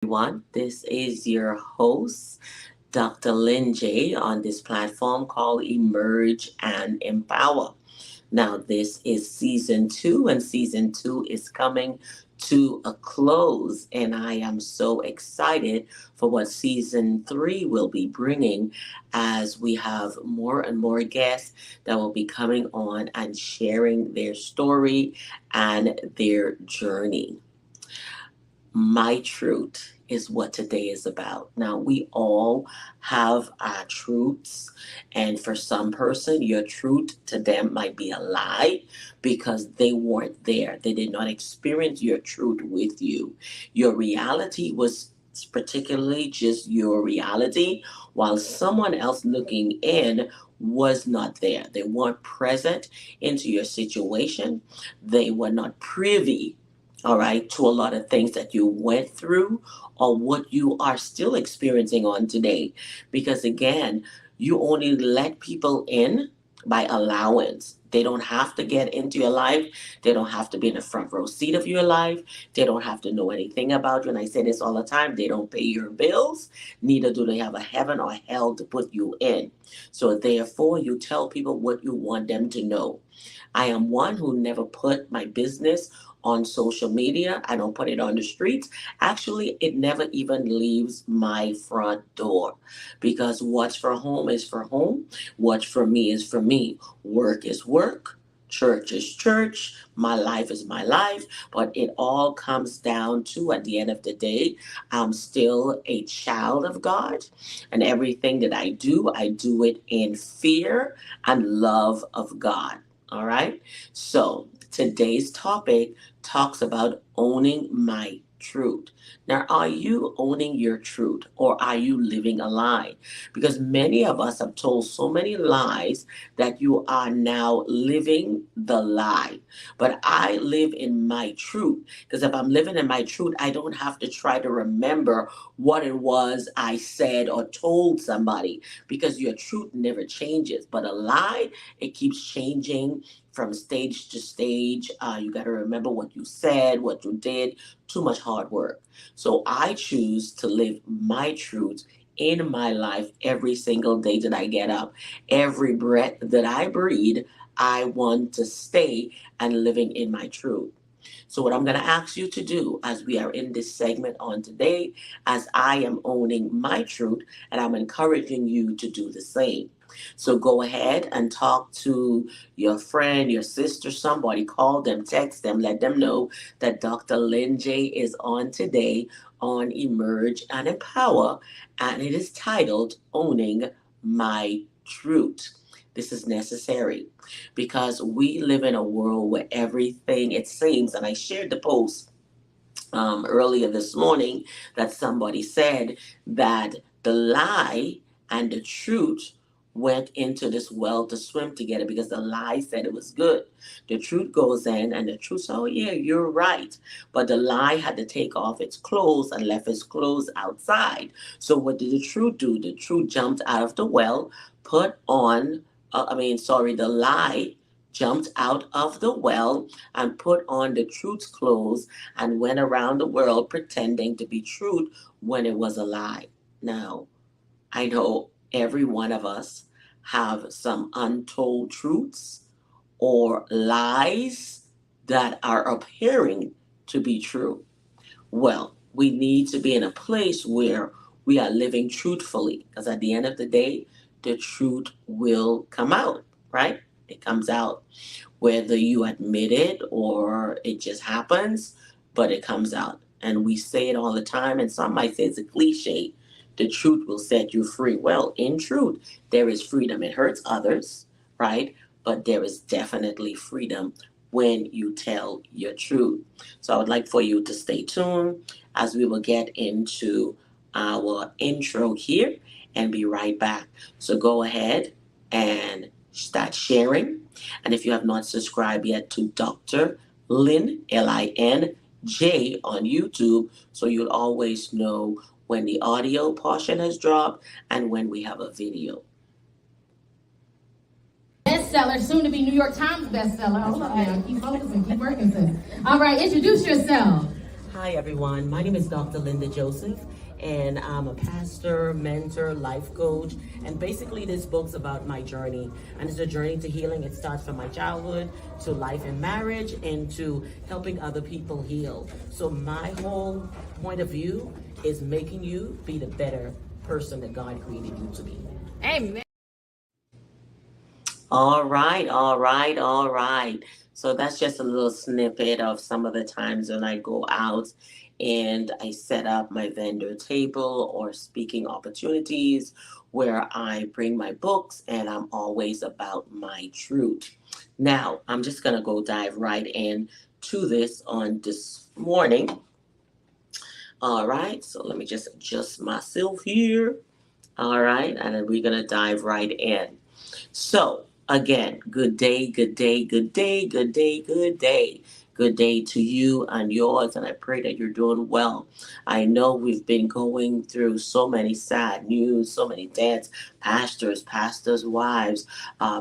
everyone. This is your host, Dr. Lin J, on this platform called Emerge and Empower. Now, this is season two, and season two is coming to a close. And I am so excited for what season three will be bringing as we have more and more guests that will be coming on and sharing their story and their journey. My truth is what today is about. Now, we all have our truths, and for some person, your truth to them might be a lie because they weren't there. They did not experience your truth with you. Your reality was particularly just your reality, while someone else looking in was not there. They weren't present into your situation. They were not privy, all right, to a lot of things that you went through or what you are still experiencing on today. Because again, you only let people in by allowance. They don't have to get into your life. They don't have to be in the front row seat of your life. They don't have to know anything about you. And I say this all the time, they don't pay your bills. Neither do they have a heaven or hell to put you in. So therefore, you tell people what you want them to know. I am one who never put my business on social media. I don't put it on the streets. Actually, it never even leaves my front door because what's for home is for home. What's for me is for me. Work is work. Church is church. My life is my life. But it all comes down to, at the end of the day, I'm still a child of God. And everything that I do it in fear and love of God. All right. So today's topic talks about owning my truth. Now, are you owning your truth or are you living a lie? Because many of us have told so many lies that you are now living the lie. But I live in my truth because if I'm living in my truth, I don't have to try to remember what it was I said or told somebody because your truth never changes. But a lie, it keeps changing from stage to stage. You got to remember what you said, what you did. Too much hard work. So I choose to live my truth in my life every single day that I get up. Every breath that I breathe, I want to stay and living in my truth. So, what I'm going to ask you to do as we are in this segment on today, as I am owning my truth, and I'm encouraging you to do the same. So, go ahead and talk to your friend, your sister, somebody, call them, text them, let them know that Dr. Lin J is on today on Emerge and Empower, and it is titled Owning My Truth. This is necessary because we live in a world where everything, it seems, and I shared the post earlier this morning that somebody said that the lie and the truth went into this well to swim together because the lie said it was good. The truth goes in and the truth said, oh yeah, you're right. But the lie had to take off its clothes and left its clothes outside. So what did the truth do? The truth jumped out of the well, put on, the lie jumped out of the well and put on the truth's clothes and went around the world pretending to be truth when it was a lie. Now, I know every one of us have some untold truths or lies that are appearing to be true. Well, we need to be in a place where we are living truthfully because at the end of the day, the truth will come out, right? It comes out whether you admit it or it just happens, but it comes out. And we say it all the time, and some might say it's a cliche. The truth will set you free. Well, in truth, there is freedom. It hurts others, right? But there is definitely freedom when you tell your truth. So I would like for you to stay tuned as we will get into our intro here and be right back. So go ahead and start sharing. And if you have not subscribed yet to Dr. Lin, Lin J on YouTube, so you'll always know when the audio portion has dropped and when we have a video. Bestseller, soon to be New York Times bestseller. Hold up now, keep focusing, keep working, sis. All right, introduce yourself. Hi, everyone. My name is Dr. Linda Joseph, and I'm a pastor, mentor, life coach. And basically, this book's about my journey. And it's a journey to healing. It starts from my childhood to life and marriage and to helping other people heal. So, my whole point of view is making you be the better person that God created you to be. Amen. All right, all right, all right. So that's just a little snippet of some of the times when I go out and I set up my vendor table or speaking opportunities where I bring my books and I'm always about my truth. Now, I'm just going to go dive right in to this on this morning. All right, so let me just adjust myself here. All right, and then we're going to dive right in. So, again, good day, good day, good day, good day, good day. Good day to you and yours, and I pray that you're doing well. I know we've been going through so many sad news, so many deaths, pastors' wives,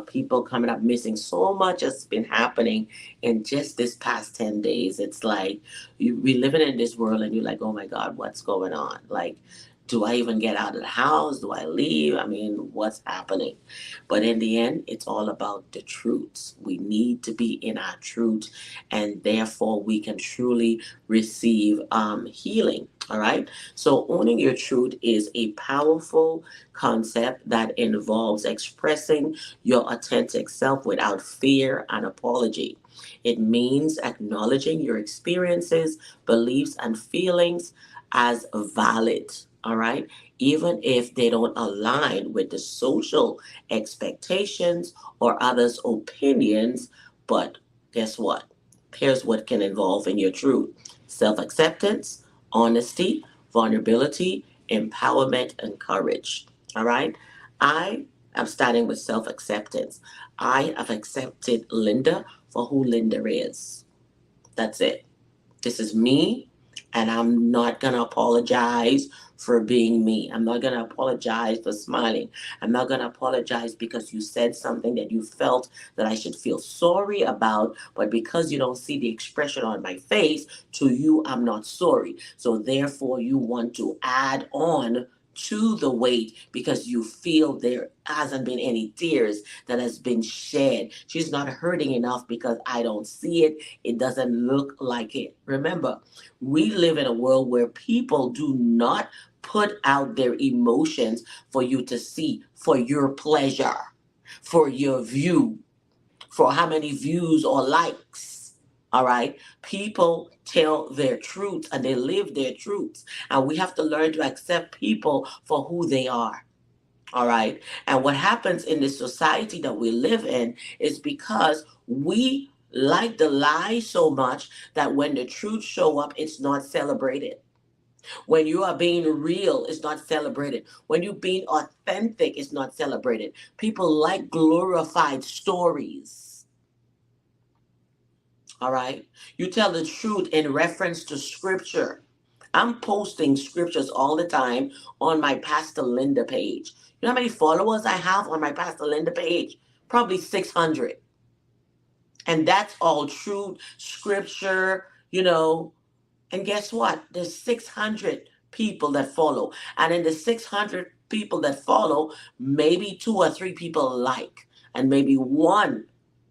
people coming up missing. So much has been happening in just this past 10 days. It's like we living in this world, and you're like, oh my God, what's going on? Like, do I even get out of the house? Do I leave? I mean, what's happening? But in the end, it's all about the truths. We need to be in our truth, and therefore we can truly receive healing. All right. So, owning your truth is a powerful concept that involves expressing your authentic self without fear and apology. It means acknowledging your experiences, beliefs, and feelings as valid. All right. Even if they don't align with the social expectations or others' opinions. But guess what? Here's what can involve in your truth: self acceptance, honesty, vulnerability, empowerment, and courage. All right? I am starting with self acceptance. I have accepted Linda for who Linda is. That's it. This is me, and I'm not going to apologize for being me. I'm not going to apologize for smiling. I'm not going to apologize because you said something that you felt that I should feel sorry about, but because you don't see the expression on my face, to you, I'm not sorry. So therefore, you want to add on to the weight because you feel there hasn't been any tears that has been shed. She's not hurting enough because I don't see it. It doesn't look like it. Remember, we live in a world where people do not put out their emotions for you to see, for your pleasure, for your view, for how many views or likes. All right. People tell their truths and they live their truths. And we have to learn to accept people for who they are. All right. And what happens in the society that we live in is because we like the lie so much that when the truth show up, it's not celebrated. When you are being real, it's not celebrated. When you're being authentic, it's not celebrated. People like glorified stories. All right. You tell the truth in reference to scripture. I'm posting scriptures all the time on my Pastor Linda page. You know how many followers I have on my Pastor Linda page? Probably 600. And that's all true scripture, And guess what? There's 600 people that follow. And in the 600 people that follow, maybe two or three people like, and maybe one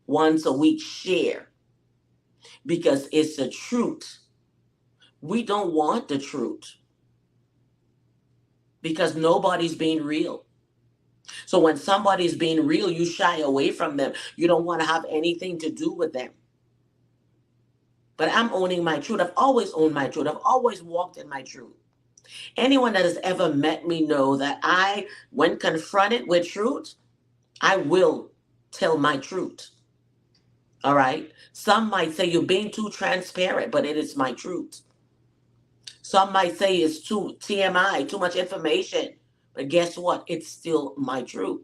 once a week share because it's the truth. We don't want the truth because nobody's being real. So when somebody's being real, you shy away from them. You don't want to have anything to do with them. But I'm owning my truth. I've always owned my truth. I've always walked in my truth. Anyone that has ever met me know that when confronted with truth, I will tell my truth. All right? Some might say you're being too transparent, but it is my truth. Some might say it's too TMI, too much information. But guess what? It's still my truth.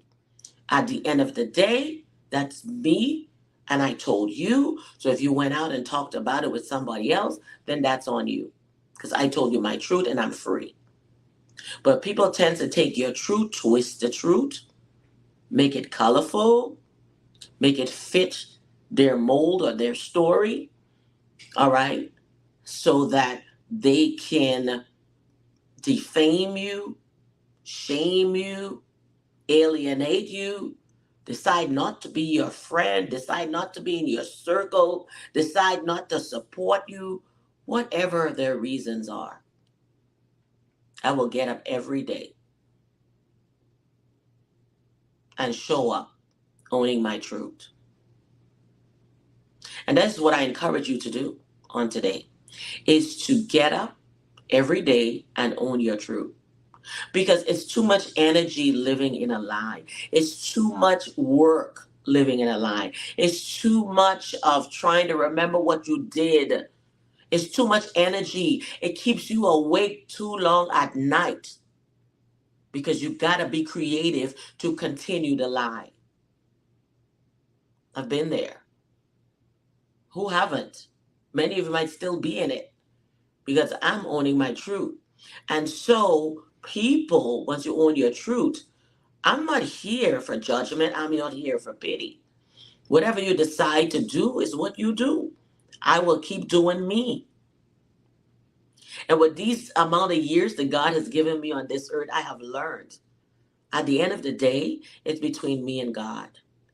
At the end of the day, that's me, and I told you. So if you went out and talked about it with somebody else, then that's on you. Because I told you my truth and I'm free. But people tend to take your truth, twist the truth, make it colorful, make it fit their mold or their story, all right? So that They can defame you, shame you, alienate you, decide not to be your friend, decide not to be in your circle, decide not to support you, whatever their reasons are. I will get up every day and show up owning my truth. And that's what I encourage you to do on today, is to get up every day and own your truth. Because it's too much energy living in a lie. It's too much work living in a lie. It's too much of trying to remember what you did. It's too much energy. It keeps you awake too long at night because you got to be creative to continue to lie. I've been there. Who haven't? Many of you might still be in it because I'm owning my truth. And so, people, once you own your truth, I'm not here for judgment. I'm not here for pity. Whatever you decide to do is what you do. I will keep doing me. And with these amount of years that God has given me on this earth, I have learned. At the end of the day, it's between me and God.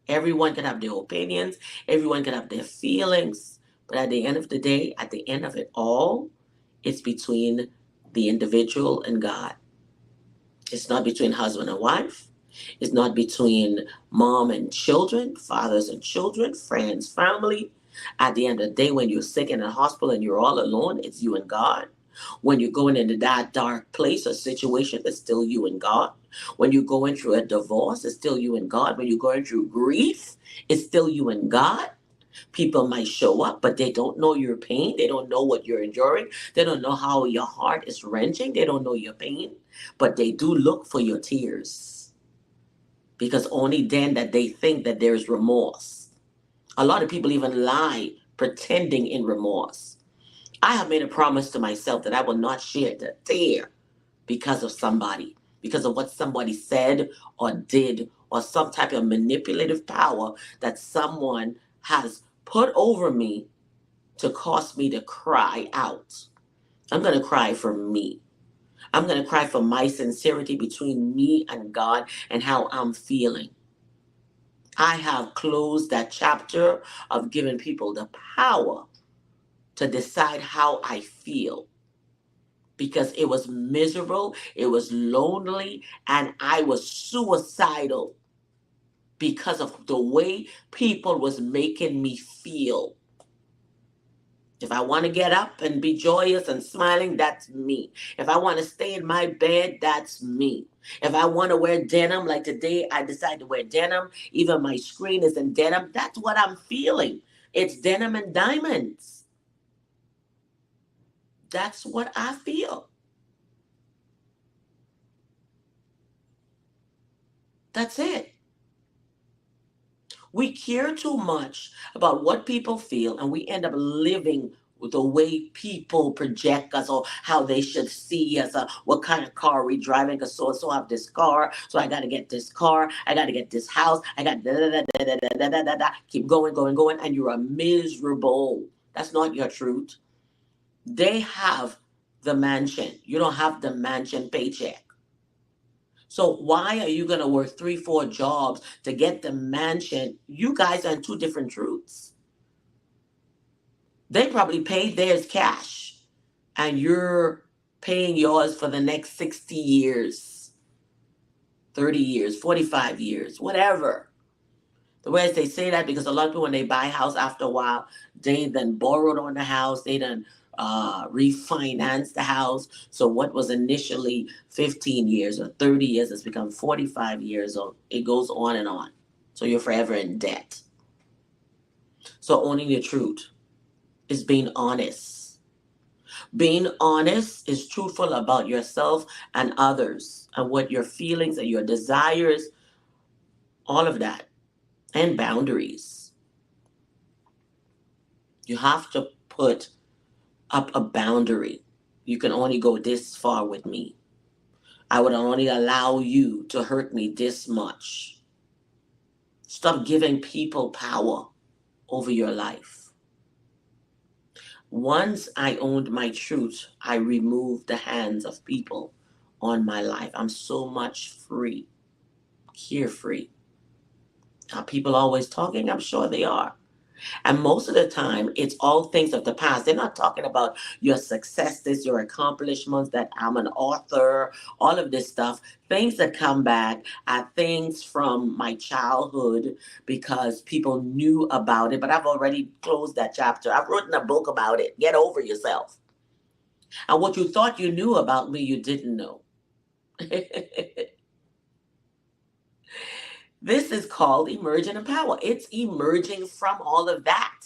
Everyone can have their opinions. Everyone can have their feelings. But at the end of the day, at the end of it all, it's between the individual and God. It's not between husband and wife. It's not between mom and children, fathers and children, friends, family. At the end of the day, when you're sick in a hospital and you're all alone, it's you and God. When you're going into that dark place or situation, it's still you and God. When you're going through a divorce, it's still you and God. When you're going through grief, it's still you and God. People might show up, but they don't know your pain. They don't know what you're enduring. They don't know how your heart is wrenching. They don't know your pain, but they do look for your tears because only then that they think that there is remorse. A lot of people even lie pretending in remorse. I have made a promise to myself that I will not shed a tear because of somebody, because of what somebody said or did, or some type of manipulative power that someone has put over me to cause me to cry out. I'm going to cry for me. I'm going to cry for my sincerity between me and God and how I'm feeling. I have closed that chapter of giving people the power to decide how I feel because it was miserable, it was lonely, and I was suicidal because of the way people was making me feel. If I want to get up and be joyous and smiling, that's me. If I want to stay in my bed, that's me. If I want to wear denim, like today I decided to wear denim, even my screen is in denim, that's what I'm feeling. It's denim and diamonds. That's what I feel. That's it. We care too much about what people feel, and we end up living with the way people project us or how they should see us, what kind of car we driving. Because so I have this car, so I got to get this car, I got to get this house, I got da da da da da da da da da. Keep going, going, going, and you are miserable. That's not your truth. They have the mansion. You don't have the mansion paycheck. So why are you going to work 3, 4 jobs to get the mansion? You guys are in two different truths. They probably paid theirs cash, and you're paying yours for the next 60 years, 30 years, 45 years, whatever. The way they say that because a lot of people, when they buy a house after a while, they then borrowed on the house, they then refinance the house. So what was initially 15 years or 30 years has become 45 years, or it goes on and on. So you're forever in debt. So owning your truth is being honest. Being honest is truthful about yourself and others and what your feelings and your desires, all of that, and boundaries. You have to put up a boundary. You can only go this far with me. I would only allow you to hurt me this much. Stop giving people power over your life. Once I owned my truth, I removed the hands of people on my life. I'm so much free, carefree. Are people always talking? I'm sure they are. And most of the time, it's all things of the past. They're not talking about your successes, your accomplishments, that I'm an author, all of this stuff. Things that come back are things from my childhood because people knew about it, but I've already closed that chapter. I've written a book about it. Get over yourself. And what you thought you knew about me, you didn't know. This is called emerging in power. It's emerging from all of that.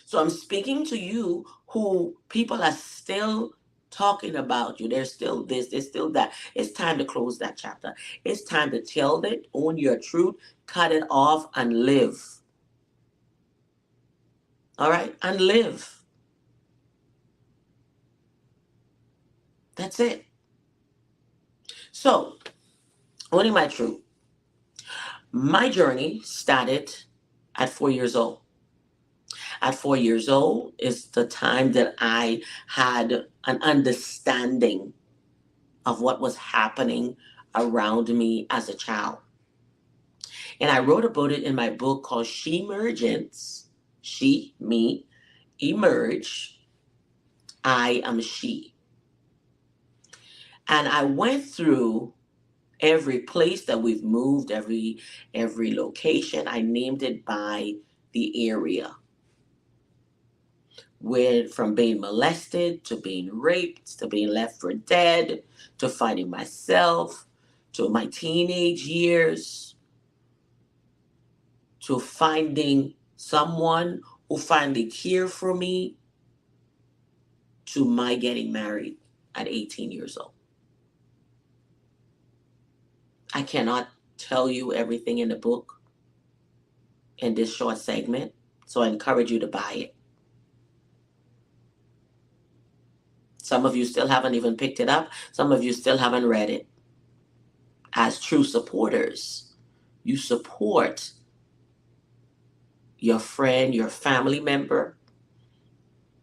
So I'm speaking to you who people are still talking about you. There's still this, there's still that. It's time to close that chapter. It's time to tell it, own your truth, cut it off, and live. All right? And live. That's it. So, owning my truth. My journey started at 4 years old. At 4 years old is the time that I had an understanding of what was happening around me as a child. And I wrote about it in my book called Shemergence. She, me, emerge. I am she. And I went through every place that we've moved, every location. I named it by the area. Went from being molested to being raped to being left for dead to finding myself to my teenage years to finding someone who finally cared for me to my getting married at 18 years old. I cannot tell you everything in the book in this short segment, so I encourage you to buy it. Some of you still haven't even picked it up. Some of you still haven't read it. As true supporters, you support your friend, your family member.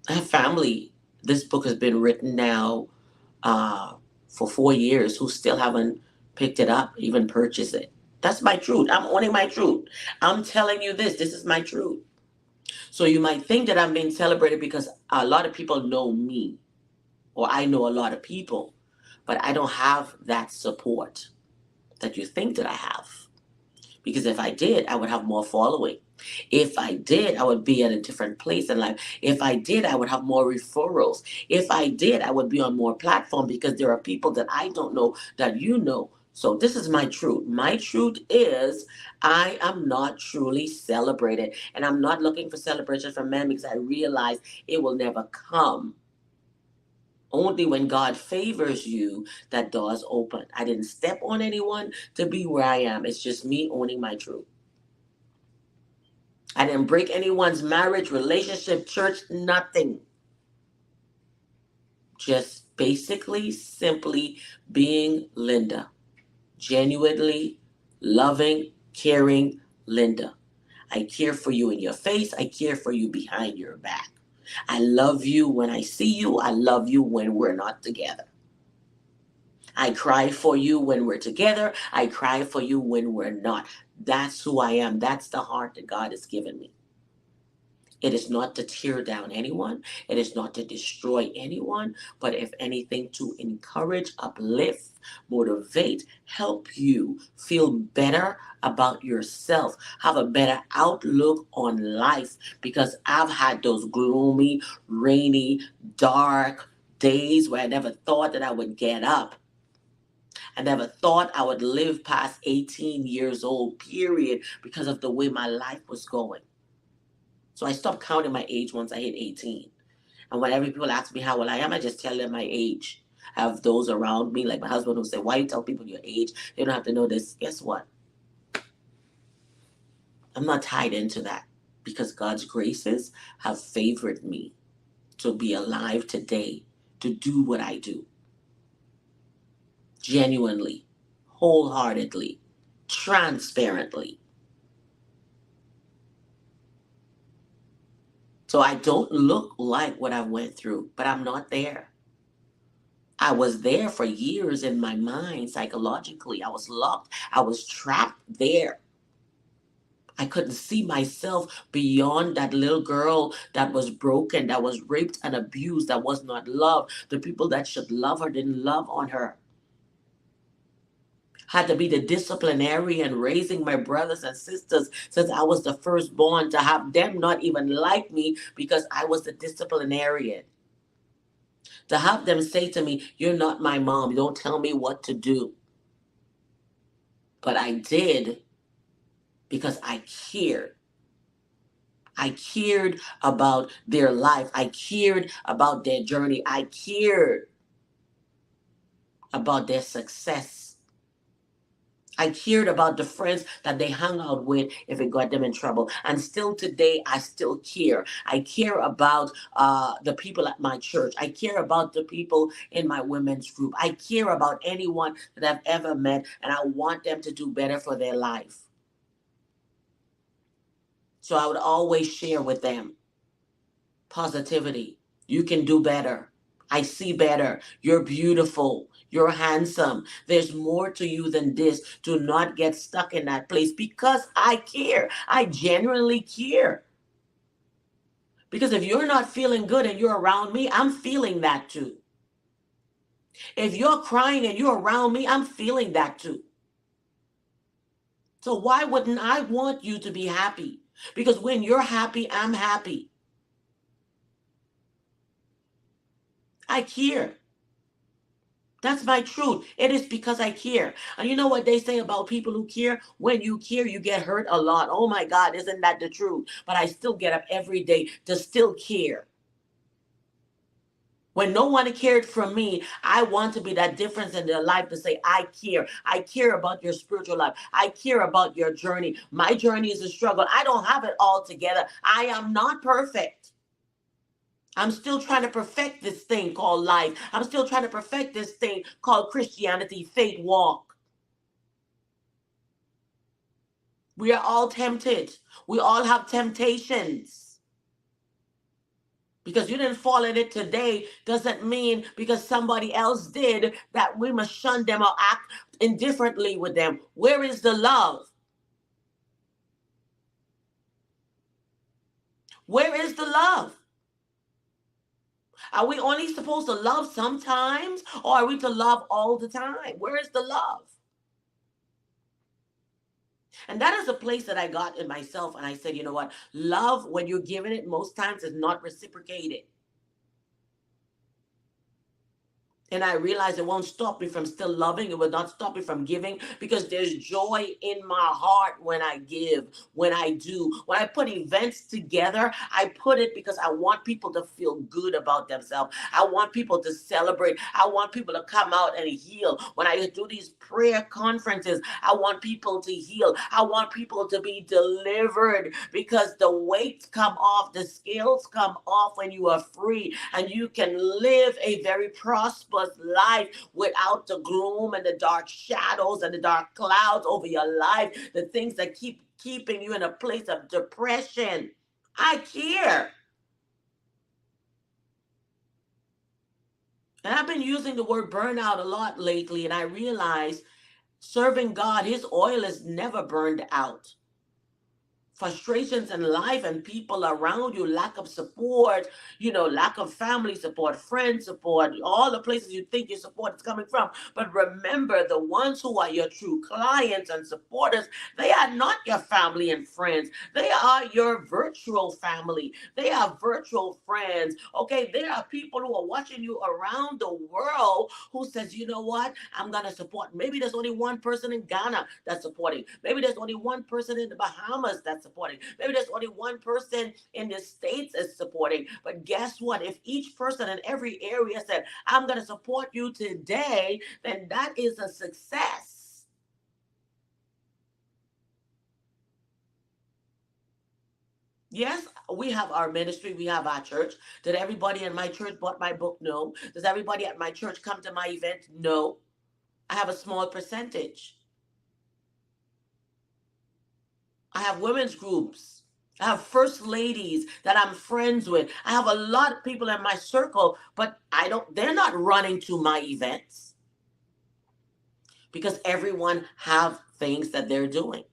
I have family. This book has been written now uh, for 4 years who still haven't picked it up, even purchased it. That's my truth. I'm owning my truth. I'm telling you this. This is my truth. So you might think that I'm being celebrated because a lot of people know me, or I know a lot of people, but I don't have that support that you think that I have. Because if I did, I would have more following. If I did, I would be at a different place in life. If I did, I would have more referrals. If I did, I would be on more platform because there are people that I don't know that you know. So this is my truth. My truth is I am not truly celebrated. And I'm not looking for celebration from men because I realize it will never come. Only when God favors you that doors open. I didn't step on anyone to be where I am. It's just me owning my truth. I didn't break anyone's marriage, relationship, church, nothing. Just basically, simply being Linda. Genuinely loving, caring Linda. I care for you in your face. I care for you behind your back. I love you when I see you. I love you when we're not together. I cry for you when we're together. I cry for you when we're not. That's who I am. That's the heart that God has given me. It is not to tear down anyone. It is not to destroy anyone, but if anything, to encourage, uplift, motivate, help you feel better about yourself, have a better outlook on life. Because I've had those gloomy, rainy, dark days where I never thought that I would get up. I never thought I would live past 18 years old, period, because of the way my life was going. So I stopped counting my age once I hit 18. And whenever people ask me how old I am, I just tell them my age. I have those around me, like my husband, who say, "Why you tell people your age? They don't have to know this." Guess what? I'm not tied into that because God's graces have favored me to be alive today, to do what I do. Genuinely, wholeheartedly, transparently. So I don't look like what I went through, but I'm not there. I was there for years in my mind psychologically. I was locked. I was trapped there. I couldn't see myself beyond that little girl that was broken, that was raped and abused, that was not loved. The people that should love her didn't love on her. Had to be the disciplinarian raising my brothers and sisters since I was the firstborn, to have them not even like me because I was the disciplinarian. To have them say to me, "You're not my mom. You don't tell me what to do." But I did because I cared. I cared about their life. I cared about their journey. I cared about their success. I cared about the friends that they hung out with if it got them in trouble. And still today, I still care. I care about the people at my church. I care about the people in my women's group. I care about anyone that I've ever met, and I want them to do better for their life. So I would always share with them positivity. You can do better. I see better. You're beautiful. You're handsome. There's more to you than this. Do not get stuck in that place because I care. I genuinely care. Because if you're not feeling good and you're around me, I'm feeling that too. If you're crying and you're around me, I'm feeling that too. So why wouldn't I want you to be happy? Because when you're happy, I'm happy. I care. That's my truth. It is because I care. And you know what they say about people who care? When you care, you get hurt a lot. Oh my God, isn't that the truth? But I still get up every day to still care. When no one cared for me, I want to be that difference in their life to say, I care. I care about your spiritual life. I care about your journey. My journey is a struggle. I don't have it all together. I am not perfect. I'm still trying to perfect this thing called life. I'm still trying to perfect this thing called Christianity, faith walk. We are all tempted. We all have temptations. Because you didn't fall in it today doesn't mean because somebody else did that we must shun them or act indifferently with them. Where is the love? Where is the love? Are we only supposed to love sometimes, or are we to love all the time? Where is the love? And that is a place that I got in myself. And I said, you know what? Love, when you're giving it, most times is not reciprocated. And I realize it won't stop me from still loving. It will not stop me from giving because there's joy in my heart when I give, when I do. When I put events together, I put it because I want people to feel good about themselves. I want people to celebrate. I want people to come out and heal. When I do these prayer conferences, I want people to heal. I want people to be delivered because the weights come off, the scales come off when you are free and you can live a very prosperous life without the gloom and the dark shadows and the dark clouds over your life, the things that keep keeping you in a place of depression. I care. And I've been using the word burnout a lot lately, and I realize serving God, his oil is never burned out. Frustrations in life and people around you, lack of support, lack of family support, friend support, all the places you think your support is coming from. But remember, the ones who are your true clients and supporters, they are not your family and friends. They are your virtual family. They are virtual friends. Okay, there are people who are watching you around the world who says, you know what, I'm going to support. Maybe there's only one person in Ghana that's supporting. Maybe there's only one person in the Bahamas that's supporting. Maybe there's only one person in the States is supporting. But guess what? If each person in every area said, I'm going to support you today, then that is a success. Yes, we have our ministry, we have our church. Did everybody in my church bought my book? No. Does everybody at my church come to my event? No. I have a small percentage. I have women's groups. I have first ladies that I'm friends with. I have a lot of people in my circle, but they're not running to my events because everyone have things that they're doing.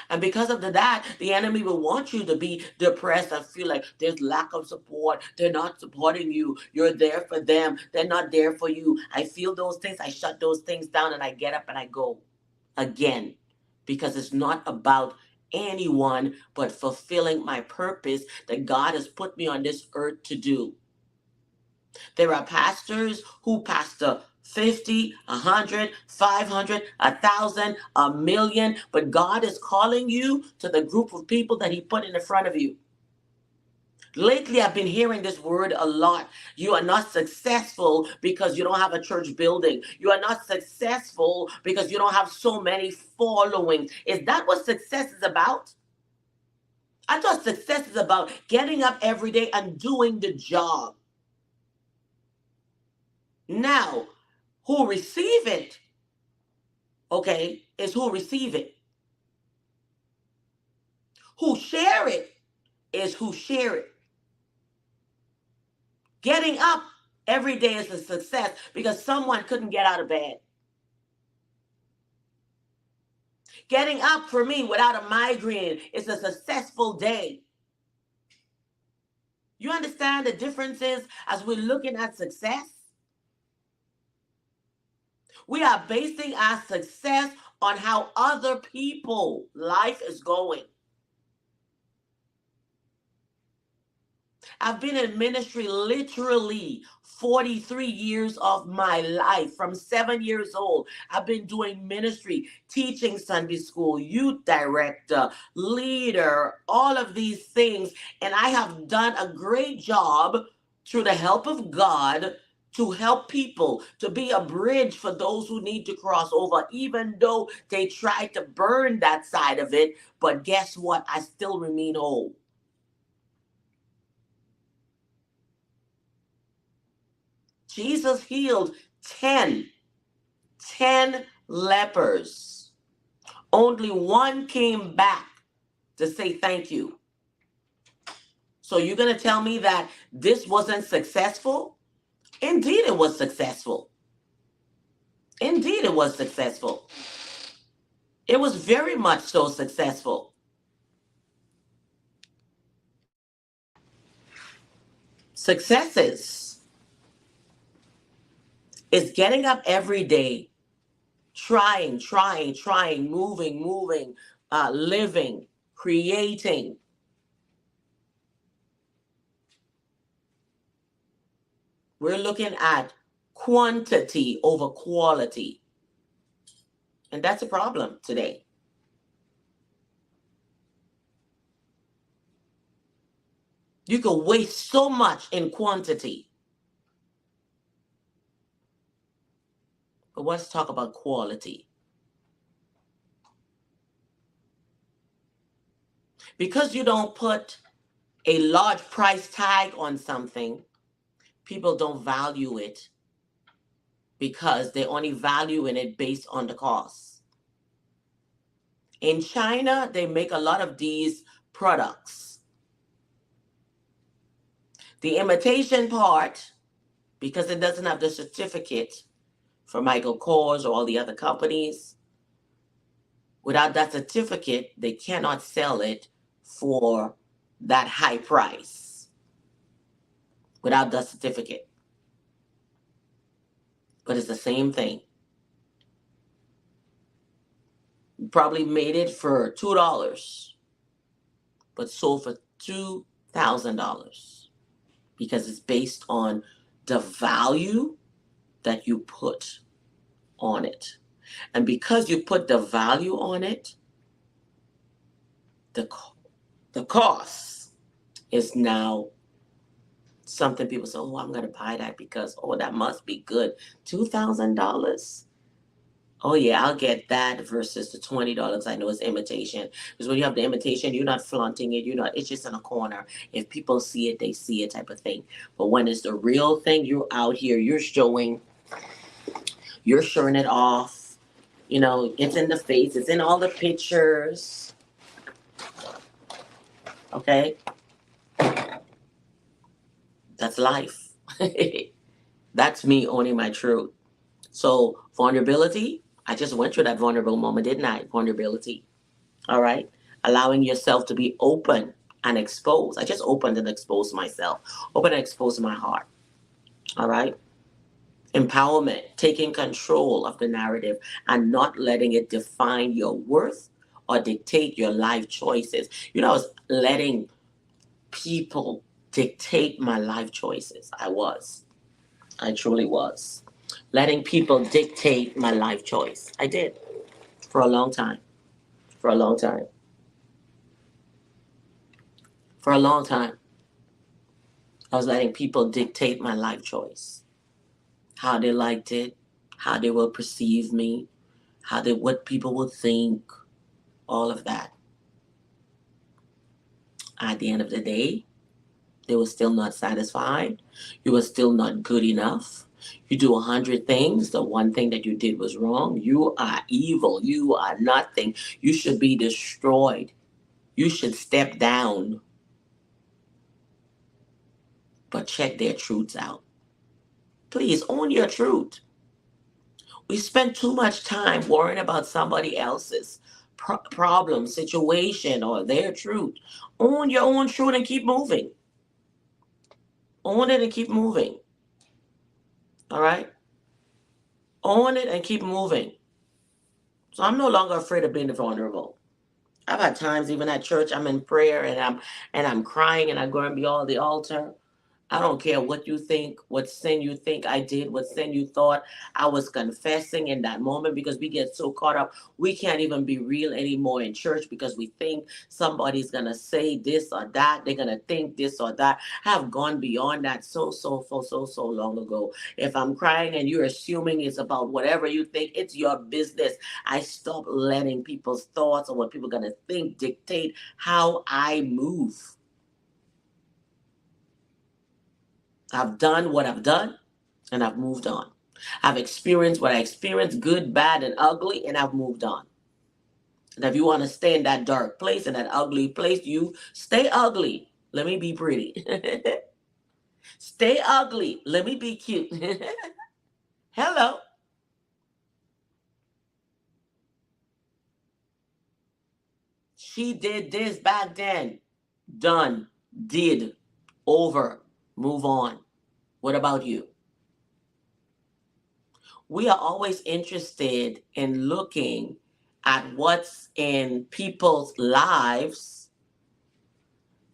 And because of that, the enemy will want you to be depressed and feel like there's lack of support. They're not supporting you. You're there for them. They're not there for you. I feel those things. I shut those things down and I get up and I go again, because it's not about anyone but fulfilling my purpose that God has put me on this earth to do. There are pastors who pastor 50, 100, 500, 1,000, a million, but God is calling you to the group of people that He put in the front of you. Lately, I've been hearing this word a lot. You are not successful because you don't have a church building. You are not successful because you don't have so many followings. Is that what success is about? I thought success is about getting up every day and doing the job. Now, who receive it, okay, is who receive it. Who share it is who share it. Getting up every day is a success because someone couldn't get out of bed. Getting up for me without a migraine is a successful day. You understand the differences as we're looking at success? We are basing our success on how other people life is going. I've been in ministry literally 43 years of my life. From 7 years old, I've been doing ministry, teaching Sunday school, youth director, leader, all of these things. And I have done a great job through the help of God to help people, to be a bridge for those who need to cross over, even though they try to burn that side of it. But guess what? I still remain whole. Jesus healed 10 lepers. Only one came back to say thank you. So you're going to tell me that this wasn't successful? Indeed, it was successful. Indeed, it was successful. It was very much so successful. Successes is getting up every day, trying, moving, living, creating. We're looking at quantity over quality. And that's a problem today. You can waste so much in quantity. But let's talk about quality. Because you don't put a large price tag on something, people don't value it because they only value in it based on the cost. In China, they make a lot of these products. The imitation part, because it doesn't have the certificate for Michael Kors or all the other companies, without that certificate, they cannot sell it for that high price without that certificate. But it's the same thing. You probably made it for $2, but sold for $2,000 because it's based on the value that you put on it. And because you put the value on it, the cost is now something people say, oh, I'm going to buy that because, oh, that must be good. $2,000? Oh, yeah, I'll get that versus the $20 I know is imitation. Because when you have the imitation, you're not flaunting it. It's just in a corner. If people see it, they see it type of thing. But when it's the real thing, you're out here, you're showing it off. It's in the face. It's in all the pictures. Okay? That's life. That's me owning my truth. So, vulnerability, I just went through that vulnerable moment, didn't I? Vulnerability. All right? Allowing yourself to be open and exposed. I just opened and exposed myself, open and exposed my heart. All right? Empowerment, taking control of the narrative and not letting it define your worth or dictate your life choices. I was letting people dictate my life choices. I truly was. Letting people dictate my life choice. I did for a long time. For a long time. For a long time. I was letting people dictate my life choice. How they liked it, how they will perceive me, what people would think, all of that. At the end of the day, they were still not satisfied. You were still not good enough. You do 100 things. The one thing that you did was wrong. You are evil. You are nothing. You should be destroyed. You should step down. But check their truths out. Please own your truth. We spend too much time worrying about somebody else's problem, situation, or their truth. Own your own truth and keep moving. Own it and keep moving. All right? Own it and keep moving. So I'm no longer afraid of being vulnerable. I've had times even at church I'm in prayer and I'm crying and I go and be on the altar. I don't care what you think, what sin you think I did, what sin you thought I was confessing in that moment, because we get so caught up. We can't even be real anymore in church because we think somebody's going to say this or that. They're going to think this or that. I have gone beyond that so long ago. If I'm crying and you're assuming it's about whatever you think, it's your business. I stop letting people's thoughts or what people are going to think dictate how I move. I've done what I've done and I've moved on. I've experienced what I experienced, good, bad, and ugly, and I've moved on. And if you want to stay in that dark place, in that ugly place, you stay ugly. Let me be pretty. Stay ugly. Let me be cute. Hello. She did this back then. Done. Did. Over. Move on. What about you? We are always interested in looking at what's in people's lives,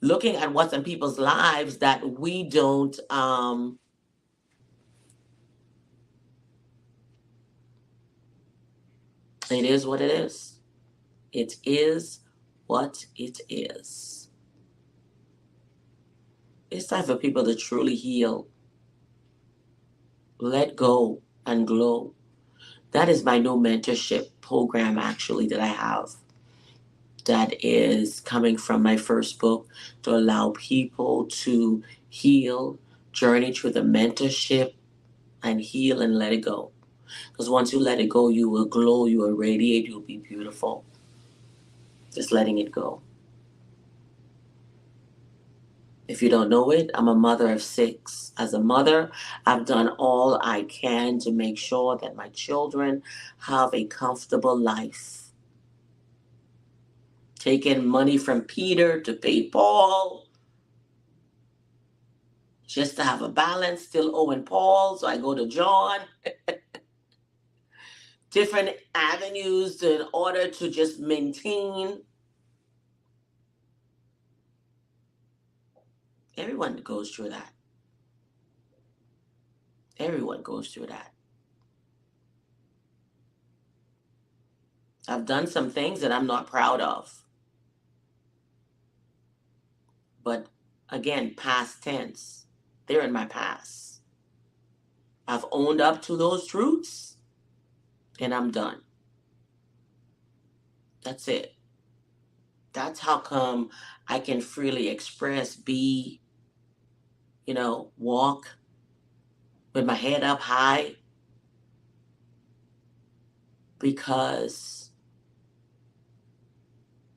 looking at what's in people's lives that we don't, it is what it is. It is what it is. It's time for people to truly heal, let go, and glow. That is my new mentorship program, actually, that I have, that is coming from my first book, to allow people to heal, journey through the mentorship, and heal and let it go. Because once you let it go, you will glow, you will radiate, you'll be beautiful. Just letting it go. If you don't know it, I'm a mother of 6. As a mother, I've done all I can to make sure that my children have a comfortable life. Taking money from Peter to pay Paul, just to have a balance, still owing Paul, so I go to John. Different avenues in order to just maintain. Everyone goes through that. Everyone goes through that. I've done some things that I'm not proud of. But again, past tense. They're in my past. I've owned up to those truths and I'm done. That's it. That's how come I can freely express, be, walk with my head up high, because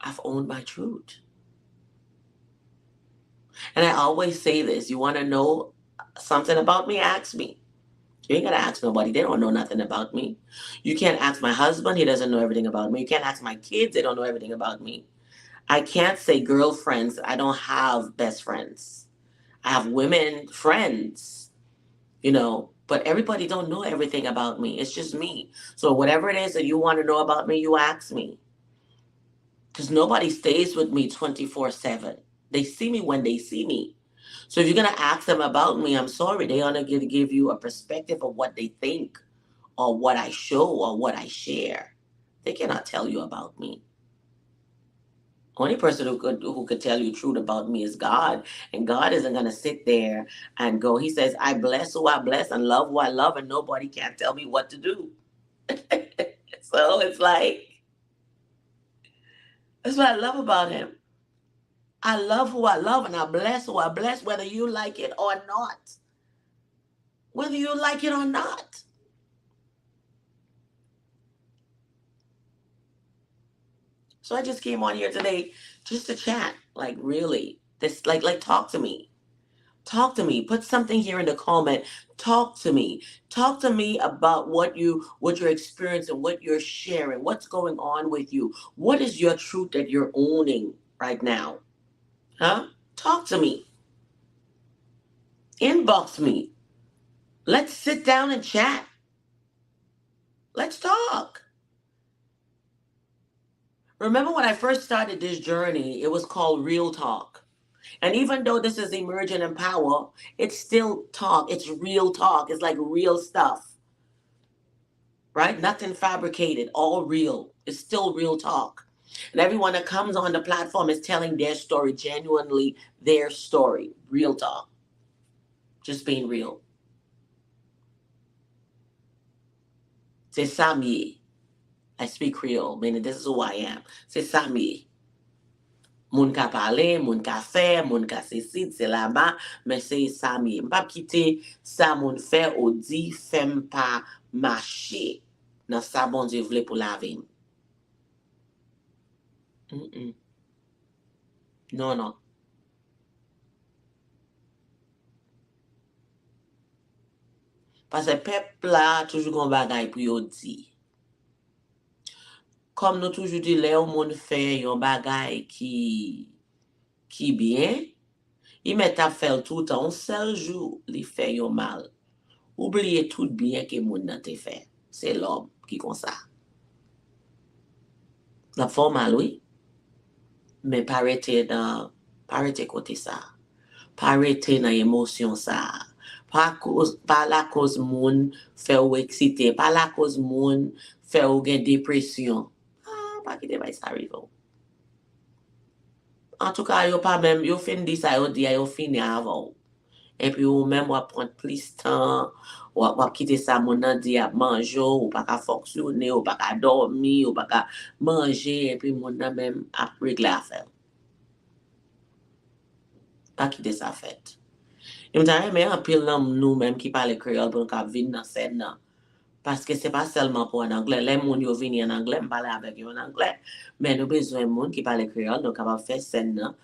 I've owned my truth. And I always say this, you want to know something about me, ask me. You ain't gotta ask nobody. They don't know nothing about me. You can't ask my husband. He doesn't know everything about me. You can't ask my kids. They don't know everything about me. I can't say girlfriends. I don't have best friends. I have women friends, but everybody don't know everything about me. It's just me. So whatever it is that you want to know about me, you ask me. Because nobody stays with me 24/7. They see me when they see me. So if you're going to ask them about me, I'm sorry. They're going to give you a perspective of what they think or what I show or what I share. They cannot tell you about me. Only person who could tell you truth about me is God. And God isn't gonna sit there and go, He says, I bless who I bless and love who I love, and nobody can tell me what to do. So it's like that's what I love about him. I love who I love and I bless who I bless, whether you like it or not. Whether you like it or not. So I just came on here today just to chat. Like really. This like talk to me. Talk to me. Put something here in the comment. Talk to me. Talk to me about what you're experiencing, what you're sharing, what's going on with you. What is your truth that you're owning right now? Huh? Talk to me. Inbox me. Let's sit down and chat. Let's talk. Remember when I first started this journey, it was called Real Talk. And even though this is Emerge and Empower, it's still talk. It's real talk. It's like real stuff. Right? Nothing fabricated, all real. It's still real talk. And everyone that comes on the platform is telling their story, genuinely their story. Real talk. Just being real. C'est ça miye. I speak Creole, meaning this is who I am. C'est ça miye. Moun ka pale, moun ka fe, moun ka se sit, se la ba, men se sa miye. M'pap kite sa moun fe ou di fem pa mache. Nan sa bon Dieu vle pou la vim. Mm-mm. Non, non. Pase pep la toujou kon bagay pou yo di. Kom nou toujou di le ou moun fe yon bagay ki bien, i met ap fel tout an, sel jou li fe yon mal. Oubliye tout bien ke moun nan te fe. Se l'om ki kon sa. La fò mal, oui. Men parete kote sa. Parete nan emosyon sa. Pa la koz moun fe ou eksite. Pa la koz moun fe ou gen depresyon. Pa ki te bay sa rivo. En tout ka, yo pa mem, yo fin di sa yo di, yo fin avon. E pi ou mem wap prant plis tan, wap kite sa moun nan di ap manjo, ou pa ka foksyone, ou pa ka dormi, ou pa ka manje, e pi moun nan mem ap regle afen. Pa kite sa fet. Yon ta reme an pil nan nou menm ki pale kreol pou nou ka vin nan sen nan. Paske se pa selman pou an anglè. Le moun yo vini an anglè, mpale avek yo an anglè. Men nou bezwen moun ki pale kreol, nou kapap fe sen nan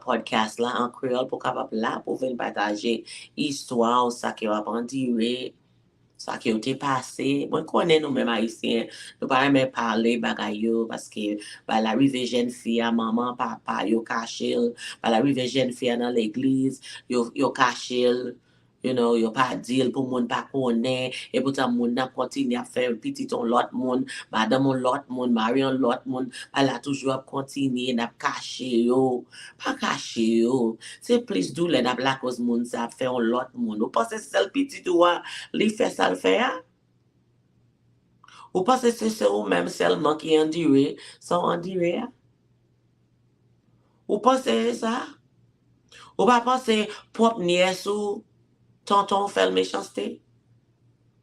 podcast la an kreol pou kapap la pou vin pataje histwa ou sa ke wap an dire, sa ke ou te pase. Mwen konen nou men Haitien, nou pa reme pale bagay yo, paske ba la rive jen fia, maman, papa, yo kachil, ba la rive jen fia nan l'eglize, yo kachil. Yo pa dil pou moun pa konen, e pou ta moun nan kontine ap fe pititon lot moun, madam on lot moun, marion lot moun, ala toujou ap kontine, nap kache yo, pa kache yo. Se plis dou le nap la koz moun sa ap fe on lot moun. Ou pase sel pititou a, li fe sal fe a? Ou pase se ou menm selman ki endire, sa endire a? Ou pase sa? Ou pa pase pop nies ou tonton fait méchanceté.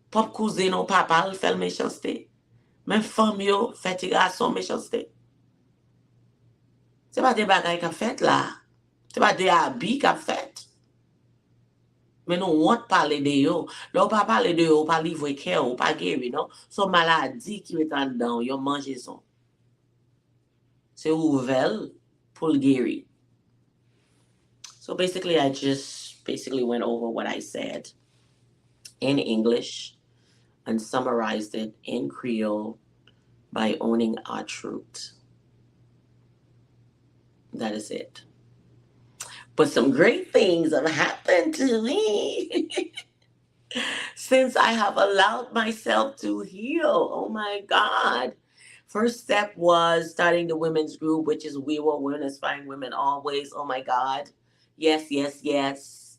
Pop cousin ou papa fait méchanceté. Même femme yo fait garçon méchanceté. C'est pas des bagailles qu'a fait là. C'est pas des habits qu'a fait. Mais nous on parler de yo. Là on pas parler de yo, pas livrer cœur, ou pas guérir non. Son maladie qui est en dedans, yo manger son. C'est ouvert pour le guérir. So basically, I just basically went over what I said in English and summarized it in Creole by owning our truth. That is it. But some great things have happened to me since I have allowed myself to heal. Oh my God. First step was starting the women's group, which is We Were Women Inspiring Women Always. Oh my God. Yes, yes, yes.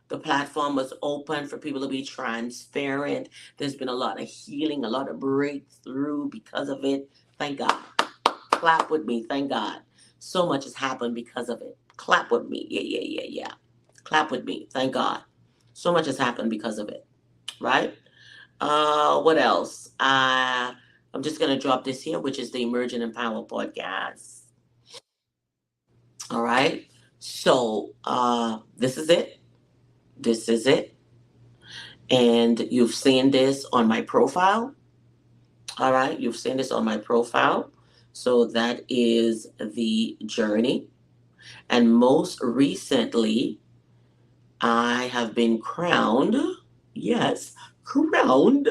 The platform was open for people to be transparent. There's been a lot of healing, a lot of breakthrough because of it. Thank God. Clap with me. Thank God. So much has happened because of it. Clap with me. Yeah, yeah, yeah, yeah. Clap with me. Thank God. So much has happened because of it. Right? What else? I'm just gonna drop this here, which is the Emerge and Empower podcast. All right. So this is it. This is it. And you've seen this on my profile. All right. You've seen this on my profile. So that is the journey. And most recently, I have been crowned, yes, crowned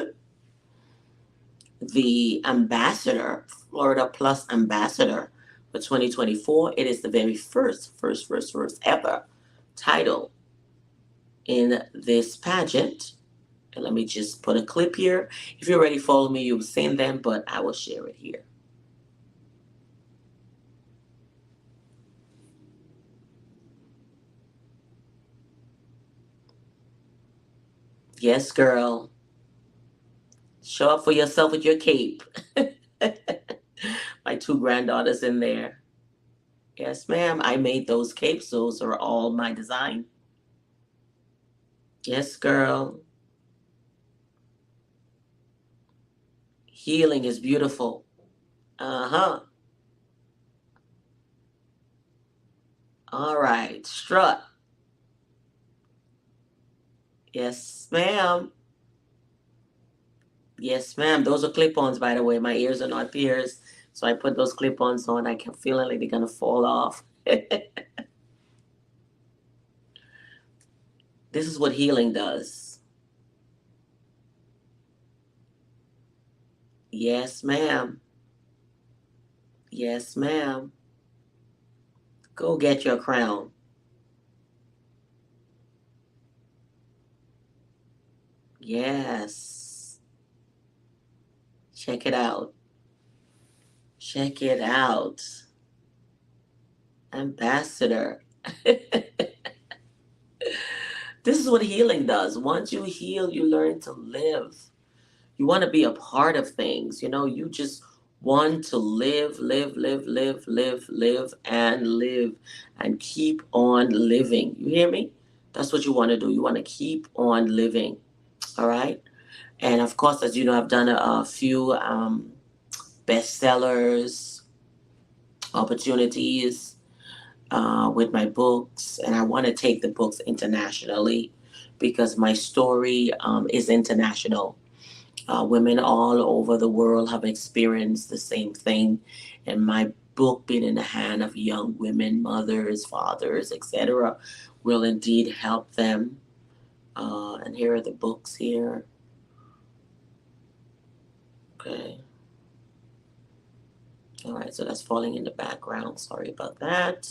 the ambassador, Florida Plus ambassador for 2024. It is the very first ever title in this pageant. And let me just put a clip here. If you already follow me, you've seen them, but I will share it here. Yes, girl. Show up for yourself with your cape. My two granddaughters in there. Yes, ma'am. I made those capes. Those are all my design. Yes, girl. Healing is beautiful. Uh huh. All right. Strut. Yes, ma'am. Yes, ma'am. Those are clip ons, by the way. My ears are not pierced. So I put those clip ons on. I kept feeling like they're going to fall off. This is what healing does. Yes, ma'am. Yes, ma'am. Go get your crown. Yes. Check it out. Check it out. Ambassador. This is what healing does. Once you heal, you learn to live. You want to be a part of things. You know, you just want to live, and live and keep on living. You hear me? That's what you want to do. You want to keep on living. All right. And of course, as you know, I've done a few bestsellers, opportunities with my books, and I want to take the books internationally because my story is international. Women all over the world have experienced the same thing, and my book, being in the hand of young women, mothers, fathers, etc., will indeed help them. And here are the books here. Okay. All right, so that's falling in the background. Sorry about that.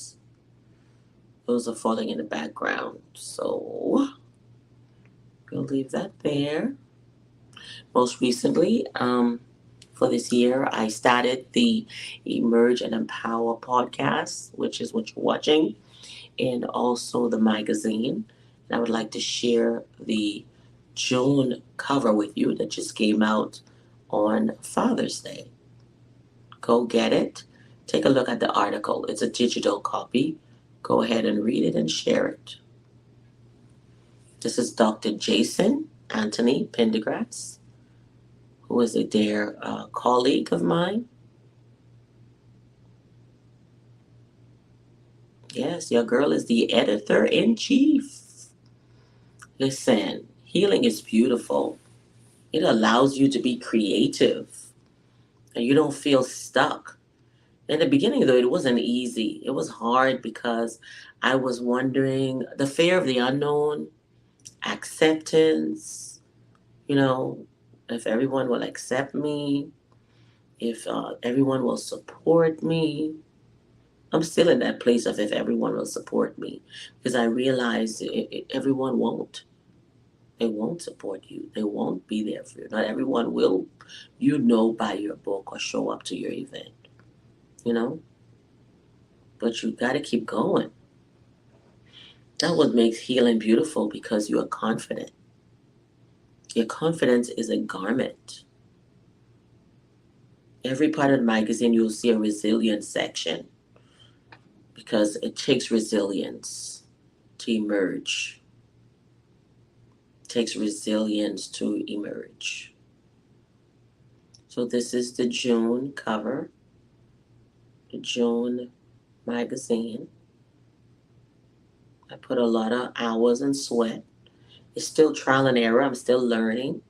Those are falling in the background. So we'll leave that there. Most recently, for this year, I started the Emerge and Empower podcast, which is what you're watching, and also the magazine. And I would like to share the June cover with you that just came out on Father's Day. Go get it. Take a look at the article. It's a digital copy. Go ahead and read it and share it. This is Dr. Jason Anthony Pendergrass, who is a dear colleague of mine. Yes, your girl is the editor in chief. Listen, healing is beautiful. It allows you to be creative and you don't feel stuck. In the beginning, though, it wasn't easy. It was hard because I was wondering the fear of the unknown, acceptance, you know, if everyone will accept me, if everyone will support me. I'm still in that place of if everyone will support me because I realize everyone won't. They won't support you. They won't be there for you. Not everyone will, buy your book or show up to your event, you know? But you got to keep going. That what makes healing beautiful because you are confident. Your confidence is a garment. Every part of the magazine, you'll see a resilience section because it takes resilience to emerge. It takes resilience to emerge. So this is the June cover, the June magazine. I put a lot of hours and sweat. It's still trial and error. I'm still learning.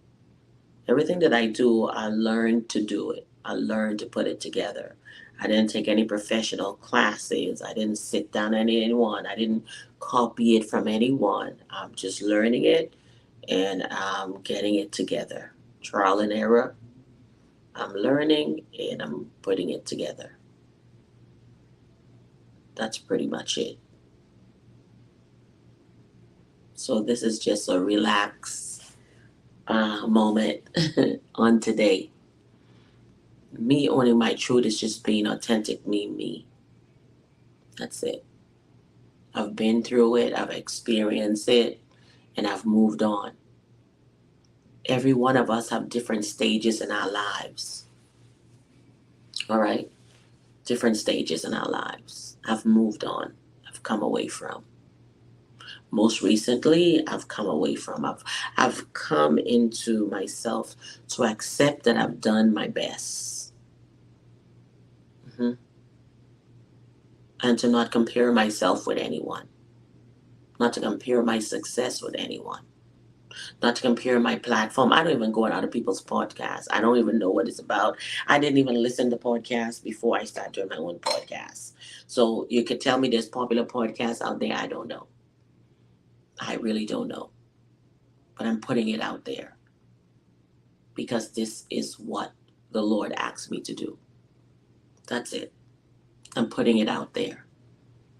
Everything that I do, I learned to do it. I learned to put it together. I didn't take any professional classes. I didn't sit down on anyone. I didn't copy it from anyone. I'm just learning it and I'm getting it together. Trial and error. I'm learning and I'm putting it together. That's pretty much it. So this is just a relax moment on today. Me owning my truth is just being authentic, me. That's it. I've been through it, I've experienced it, and I've moved on. Every one of us have different stages in our lives. All right? Different stages in our lives. I've moved on. I've come away from. Most recently, I've come away from. I've come into myself to accept that I've done my best. Mhm. And to not compare myself with anyone. Not to compare my success with anyone. Not to compare my platform. I don't even go on other people's podcasts. I don't even know what it's about. I didn't even listen to podcasts before I started doing my own podcast. So you could tell me there's popular podcasts out there. I don't know. I really don't know. But I'm putting it out there because this is what the Lord asked me to do. That's it. I'm putting it out there.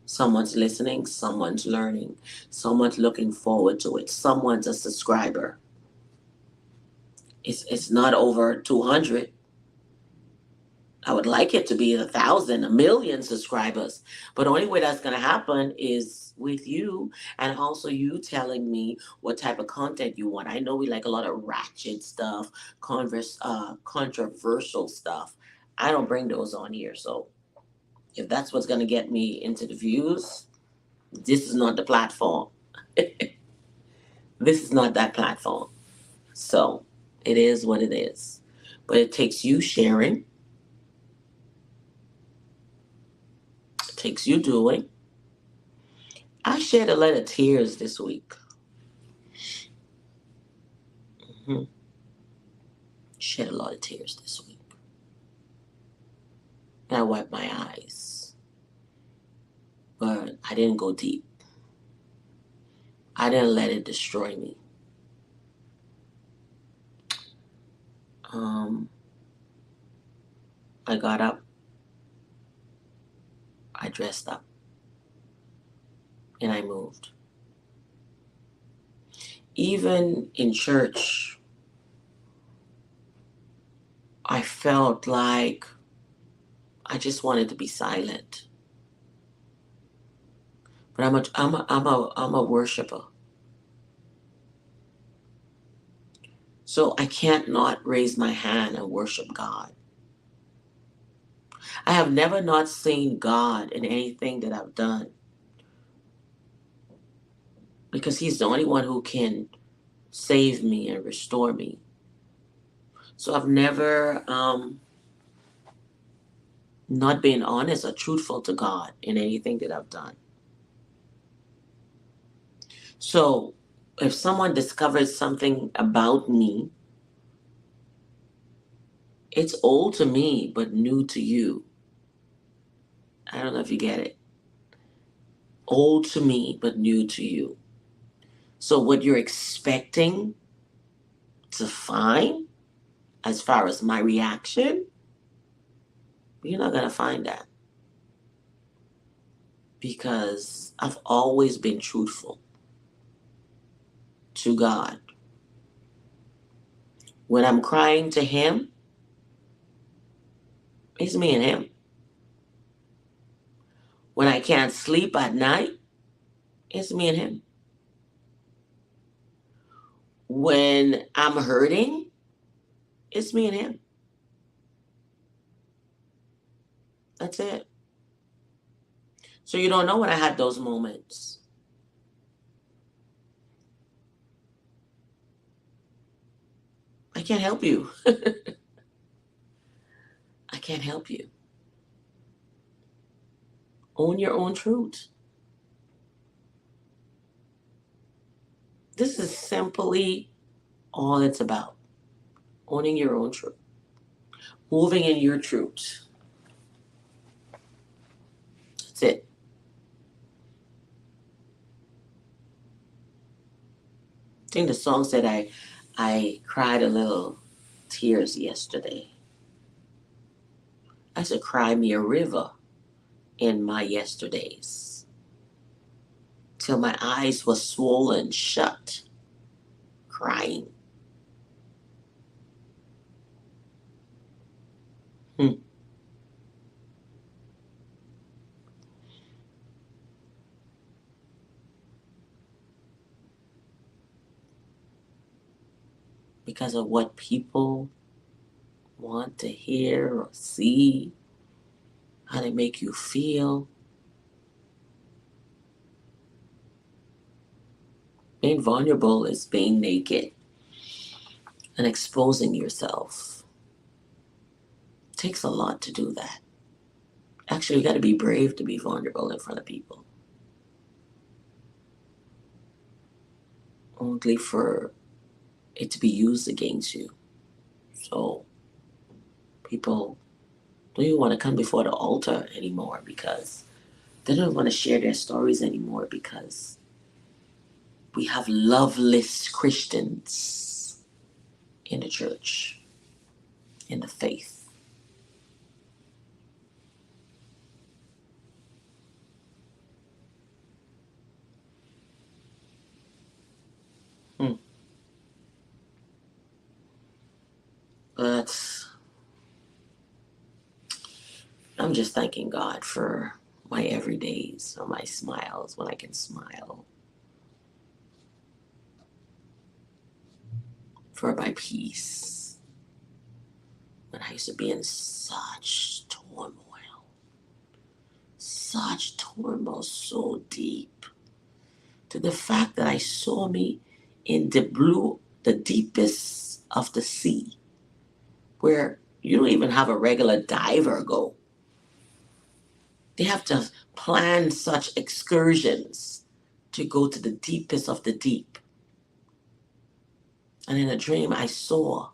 Someone's listening, someone's learning, someone's looking forward to it, someone's a subscriber. It's not over 200. I would like it to be 1,000, 1,000,000 subscribers. But the only way that's going to happen is with you and also you telling me what type of content you want. I know we like a lot of ratchet stuff, controversial stuff. I don't bring those on here. So if that's what's going to get me into the views, this is not the platform. This is not that platform. So it is what it is. But it takes you sharing, it takes you doing. I shed a lot of tears this week. Hmm. Shed a lot of tears this week. And I wiped my eyes. But I didn't go deep. I didn't let it destroy me. Um, I got up, I dressed up, and I moved. Even in church, I felt like I just wanted to be silent. But I'm a worshiper. So I can't not raise my hand and worship God. I have never not seen God in anything that I've done because He's the only one who can save me and restore me. So I've never not been honest or truthful to God in anything that I've done. So if someone discovers something about me, it's old to me but new to you. I don't know if you get it. Old to me, but new to you. So what you're expecting to find as far as my reaction, you're not going to find that because I've always been truthful to God. When I'm crying to Him, it's me and Him. When I can't sleep at night, it's me and Him. When I'm hurting, it's me and Him. That's it. So you don't know when I had those moments. I can't help you. I can't help you. Own your own truth. This is simply all it's about. Owning your own truth. Moving in your truth. That's it. I think the song said I cried a little tears yesterday. I said cry me a river in my yesterdays. Till my eyes were swollen shut, crying. Hmm. Because of what people want to hear or see, how they make you feel. Being vulnerable is being naked and exposing yourself. It takes a lot to do that. Actually, you got to be brave to be vulnerable in front of people. Only for it to be used against you. So people don't even want to come before the altar anymore because they don't want to share their stories anymore because we have loveless Christians in the church, in the faith. Hmm. But I'm just thanking God for my everydays, or my smiles when I can smile, for my peace when I used to be in such turmoil, so deep, to the fact that I saw me in the deepest of the sea, where you don't even have a regular diver go. They have to plan such excursions to go to the deepest of the deep. And in a dream, I saw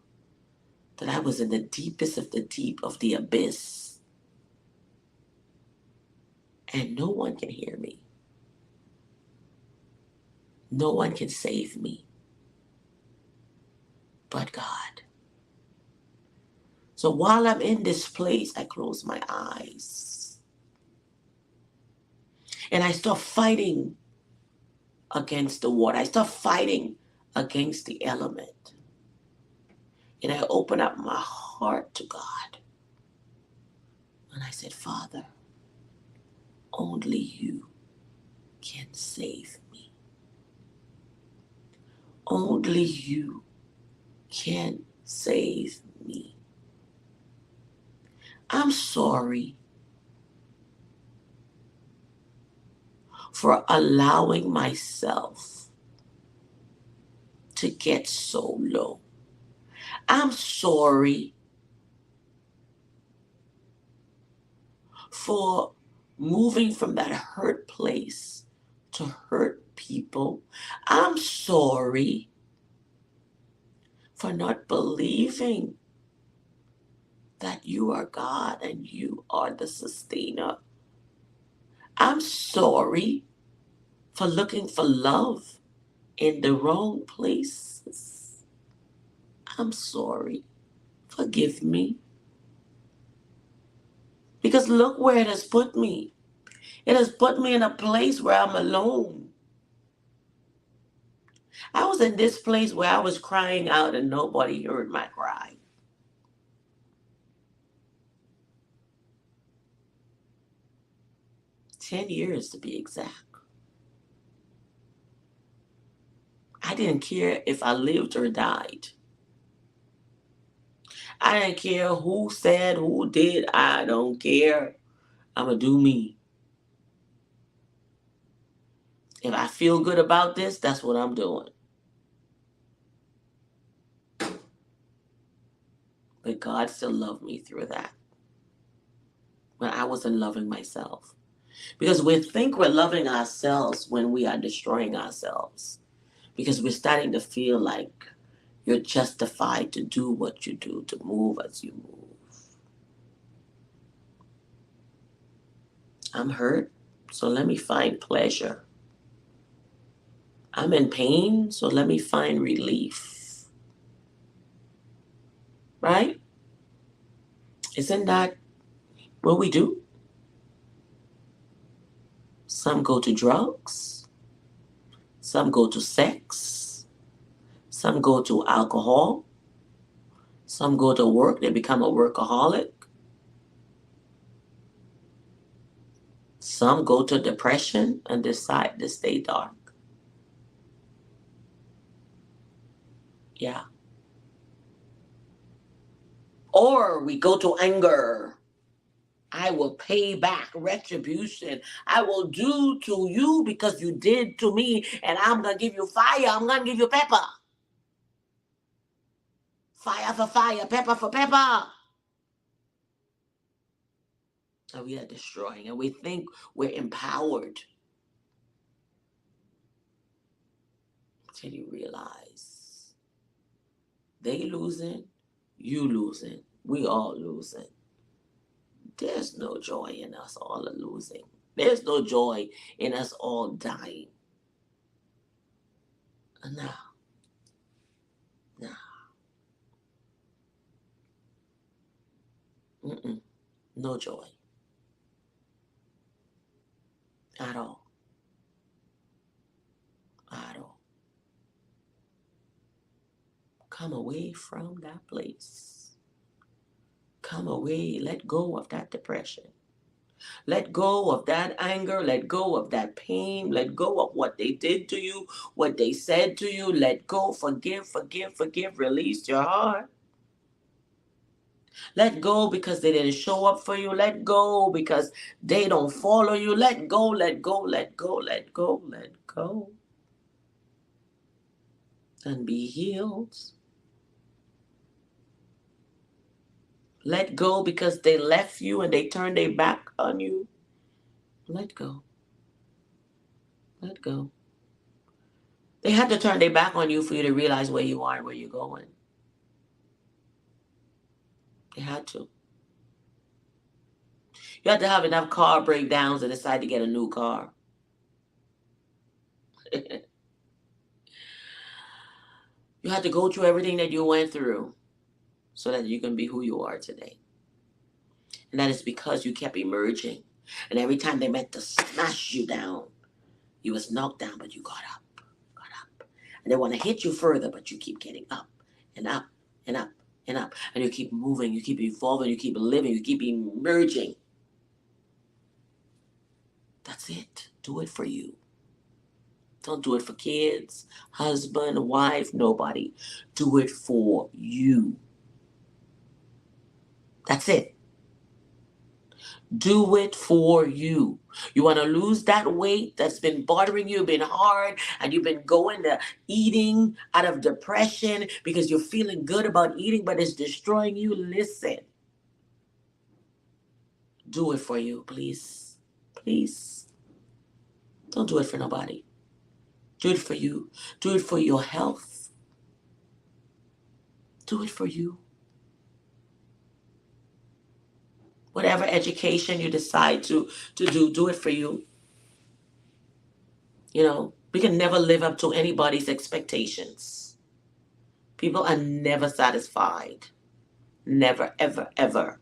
that I was in the deepest of the deep of the abyss. And no one can hear me. No one can save me but God. So while I'm in this place, I close my eyes and I start fighting against the water. I start fighting against the element. And I open up my heart to God. And I said, Father, only you can save me. Only you can save me. I'm sorry for allowing myself to get so low. I'm sorry for moving from that hurt place to hurt people. I'm sorry for not believing that you are God and you are the sustainer I'm sorry for looking for love in the wrong places. I'm sorry. Forgive me. Because look where it has put me. It has put me in a place where I'm alone. I was in this place where I was crying out and nobody heard my cry. 10 years to be exact. I didn't care if I lived or died. I didn't care who said, who did. I don't care. I'm going to do me. If I feel good about this, that's what I'm doing. But God still loved me through that when I wasn't loving myself. Because we think we're loving ourselves when we are destroying ourselves. Because we're starting to feel like you're justified to do what you do, to move as you move. I'm hurt, so let me find pleasure. I'm in pain, so let me find relief. Right? Isn't that what we do? Some go to drugs, some go to sex, some go to alcohol, some go to work, they become a workaholic. Some go to depression and decide to stay dark. Yeah. Or we go to anger. I will pay back retribution. I will do to you because you did to me, and I'm going to give you fire. I'm going to give you pepper. Fire for fire, pepper for pepper. And we are destroying, and we think we're empowered. Till you realize they losing, you losing, we all losing. There's no joy in us all losing. There's no joy in us all dying. No, no. Mm-mm. No joy at all. At all. Come away from that place. Come away. Let go of that depression. Let go of that anger. Let go of that pain. Let go of what they did to you, what they said to you. Let go. Forgive, forgive, forgive. Release your heart. Let go because they didn't show up for you. Let go because they don't follow you. Let go, let go, let go, let go, let go. And be healed. Let go because they left you and they turned their back on you. Let go. Let go. They had to turn their back on you for you to realize where you are and where you're going. They had to. You had to have enough car breakdowns to decide to get a new car. You had to go through everything that you went through so that you can be who you are today. And that is because you kept emerging. And every time they meant to smash you down, you was knocked down, but you got up, got up. And they want to hit you further, but you keep getting up and up and up and up. And you keep moving, you keep evolving, you keep living, you keep emerging. That's it. Do it for you. Don't do it for kids, husband, wife, nobody. Do it for you. That's it. Do it for you. You want to lose that weight that's been bothering you, been hard, and you've been going to eating out of depression because you're feeling good about eating, but it's destroying you. Listen. Do it for you, please. Please. Don't do it for nobody. Do it for you. Do it for your health. Do it for you. Whatever education you decide to do it for you. We can never live up to anybody's expectations. People are never satisfied. Never, ever, ever.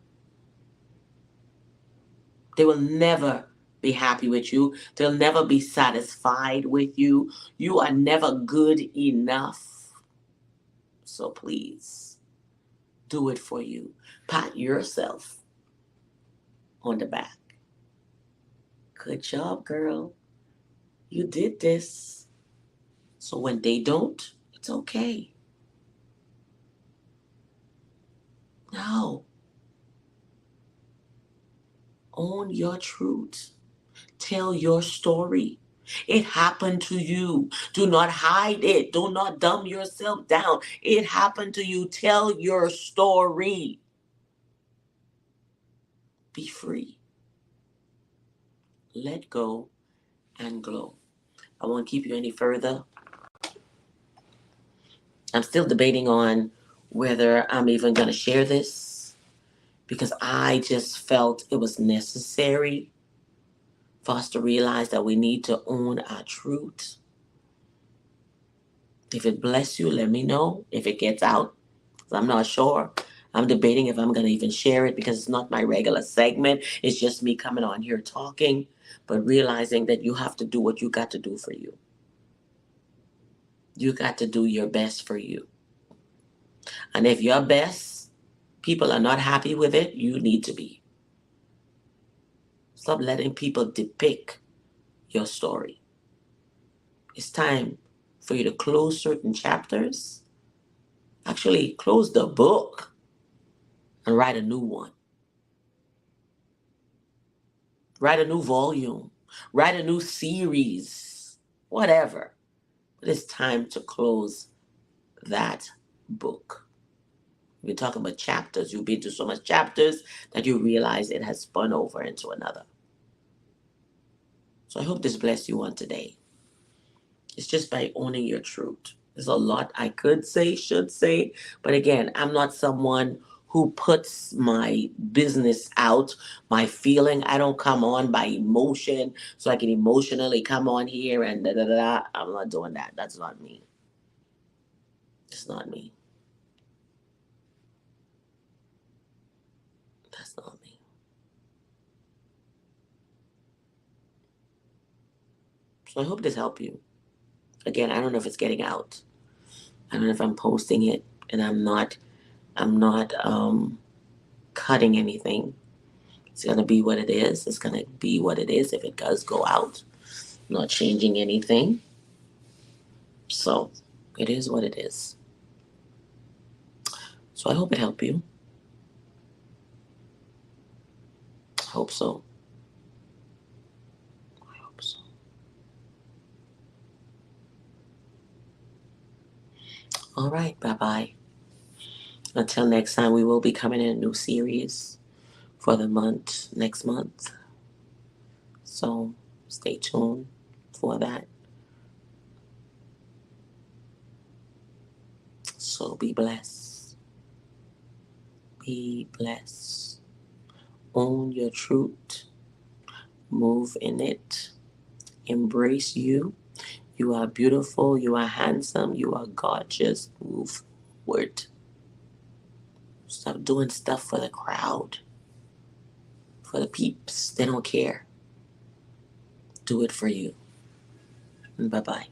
They will never be happy with you. They'll never be satisfied with you. You are never good enough. So please do it for you. Pat yourself on the back. Good job, girl. You did this. So when they don't, it's okay. No. Own your truth. Tell your story. It happened to you. Do not hide it. Do not dumb yourself down. It happened to you. Tell your story. Be free. Let go and glow. I won't keep you any further. I'm still debating on whether I'm even going to share this because I just felt it was necessary for us to realize that we need to own our truth. If it bless you, let me know if it gets out. I'm not sure. I'm debating if I'm going to even share it because it's not my regular segment. It's just me coming on here talking, but realizing that you have to do what you got to do for you. You got to do your best for you. And if your best, people are not happy with it, you need to be. Stop letting people depict your story. It's time for you to close certain chapters. Actually, close the book and write a new one. Write a new volume. Write a new series. Whatever. But it's time to close that book. We're talking about chapters. You've been through so much chapters that you realize it has spun over into another. So I hope this blessed you on today. It's just by owning your truth. There's a lot I could say, should say, but again, I'm not someone who puts my business out, my feeling. I don't come on by emotion, so I can emotionally come on here and da da da. I'm not doing that. That's not me. It's not me. That's not me. So I hope this helped you. Again, I don't know if it's getting out. I don't know if I'm posting it and I'm not cutting anything. It's gonna be what it is. It's gonna be what it is if it does go out. I'm not changing anything. So it is what it is. So I hope it helped you. I hope so. I hope so. All right, bye bye. Until next time, we will be coming in a new series for the month next month. So stay tuned for that. So be blessed. Be blessed. Own your truth. Move in it. Embrace you. You are beautiful. You are handsome. You are gorgeous. Move forward. Stop doing stuff for the crowd, for the peeps. They don't care. Do it for you. Bye bye.